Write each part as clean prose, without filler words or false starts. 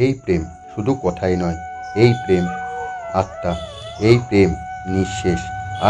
এই প্রেম শুধু কথাই নয়, এই প্রেম আত্মা, এই প্রেম নিঃশেষ।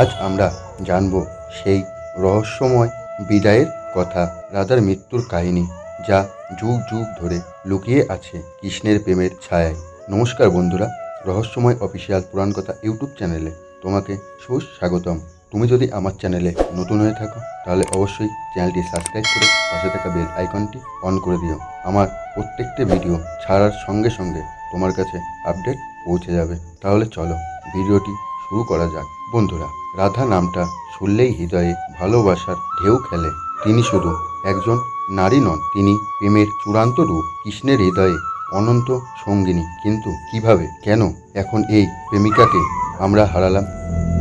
আজ আমরা জানব সেই রহস্যময় বিদায়ের কথা, রাধার মৃত্যুর কাহিনী, যা যুগ যুগ ধরে লুকিয়ে আছে কৃষ্ণের প্রেমের ছায়ায়। নমস্কার বন্ধুরা, রহস্যময় অফিসিয়াল পুরাণ কথা ইউটিউব চ্যানেলে তোমাকে সুস্বাগতম। তুমি যদি আমার চ্যানেলে নতুন হয়ে থাকো তাহলে অবশ্যই চ্যানেলটি সাবস্ক্রাইব করে পাশে থাকা বেল আইকনটি অন করে দিও। আমার প্রত্যেকটি ভিডিও ছাড়ার সঙ্গে সঙ্গে তোমার কাছে আপডেট পৌঁছে যাবে। তাহলে চলো ভিডিওটি শুরু করা যাক। বন্ধুরা, রাধা নামটা শুনলেই হৃদয়ে ভালোবাসার ঢেউ খেলে। তিনি শুধু একজন নারী নন, তিনি প্রেমের চূড়ান্ত রূপ, কৃষ্ণের হৃদয়ে অনন্ত সঙ্গিনী। কিন্তু কিভাবে, কেন এখন এই প্রেমিকাকে আমরা হারালাম?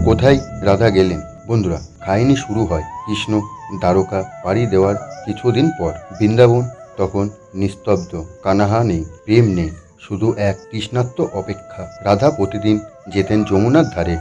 কোথায় রাধা গেলেন? বন্ধুরা, কাহিনী শুরু হয় কৃষ্ণ দ্বারকা পাড়ি দেওয়ার কিছুদিন পর। বৃন্দাবন তখন নিস্তব্ধ, কানাহা নেই, প্রেম নেই, শুধু এক তৃষ্ণার্ত অপেক্ষা। রাধা প্রতিদিন যেতেন যমুনার ধারে,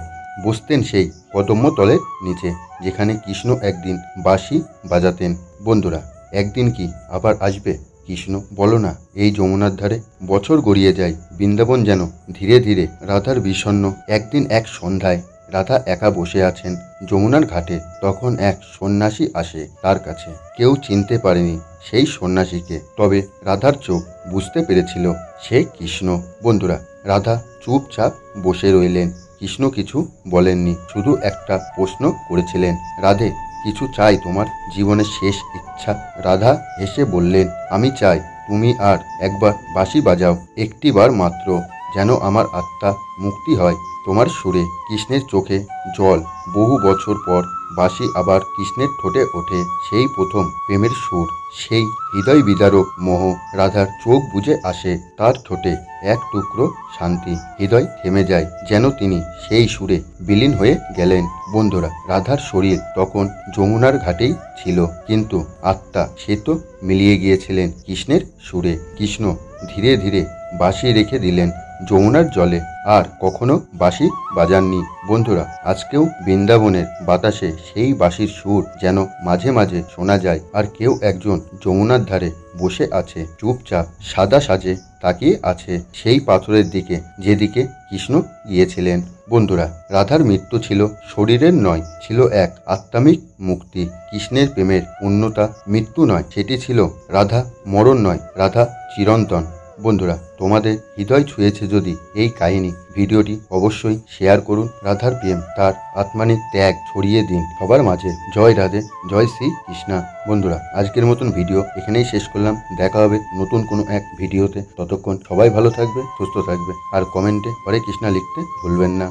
বসতেন সেই কদম্ব তলের নিচে যেখানে কৃষ্ণ একদিন বাঁশি বাজাতেন। বন্ধুরা, একদিন কি আবার আসবে কৃষ্ণ? বলো না এই যমুনার ধারে। বছর গড়িয়ে যায়, বৃন্দাবন যেন ধীরে ধীরে রাধার বিষণ্ণ। একদিন এক সন্ধ্যায় রাধা একা বসে আছেন যমুনার ঘাটে। তখন এক সন্ন্যাসী আসে তার কাছে। কেউ চিনতে পারেনি সেই সন্ন্যাসীকে, তবে রাধার চোখ বুঝতে পেরেছিল সে কৃষ্ণ। বন্ধুরা, রাধা চুপচাপ বসে রইলেন। কৃষ্ণ কিছু বলেননি, শুধু একটা প্রশ্ন করেছিলেন, রাধে, কিছু চাই তোমার জীবনের শেষ ইচ্ছা? রাধা হেসে বললেন, আমি চাই তুমি আর একবার বাঁশি বাজাও, একটিবার মাত্র, যেন আমার আত্মা মুক্তি হয় তোমার সুরে। কৃষ্ণের চোখে জল। বহু বছর পর বাঁশি আবার কৃষ্ণের ঠোঁটে ওঠে। সেই প্রথম প্রেমের সুর, সেই হৃদয় বিদারক মোহ। রাধার চোখ বুজে আসে, তার ঠোঁটে এক টুকরো শান্তি। হৃদয় থেমে যায়, যেন তিনি সেই সুরে বিলীন হয়ে গেলেন। বন্ধুরা, রাধার শরীর তখন যমুনার ঘাটেই ছিল, কিন্তু আত্মা সে তো মিলিয়ে গিয়েছিলেন কৃষ্ণের সুরে। কৃষ্ণ ধীরে ধীরে বাঁশি রেখে দিলেন যমুনার জলে, আর কখনো বাঁশি বাজাননি। বন্ধুরা, আজকেও বৃন্দাবনের বাতাসে সেই বাঁশির সুর যেন মাঝে মাঝে শোনা যায়। আর কেউ একজন যমুনার ধারে বসে আছে, চুপচাপ, সাদা সাজে তাকিয়ে আছে সেই পাথরের দিকে যেদিকে কৃষ্ণ গিয়েছিলেন। বন্ধুরা, রাধার মৃত্যু ছিল শরীরের নয়, ছিল এক আত্মামিক মুক্তি। কৃষ্ণের প্রেমের পূর্ণতা মৃত্যু নয়, সেটি ছিল রাধা মরণ নয়, রাধা চিরন্তন। বন্ধুরা, তোমাদের হৃদয় ছুঁয়েছে যদি এই কাহিনী, ভিডিওটি অবশ্যই শেয়ার করুন। রাধার প্রেম, তার আত্মানিক ত্যাগ ছড়িয়ে দিন সবার মাঝে। জয় রাধে, জয় শ্রী কৃষ্ণা। বন্ধুরা, আজকের মতন ভিডিও এখানেই শেষ করলাম। দেখা হবে নতুন কোনো এক ভিডিওতে। ততক্ষণ সবাই ভালো থাকবে, সুস্থ থাকবে, আর কমেন্টে হরে কৃষ্ণা লিখতে ভুলবেন না।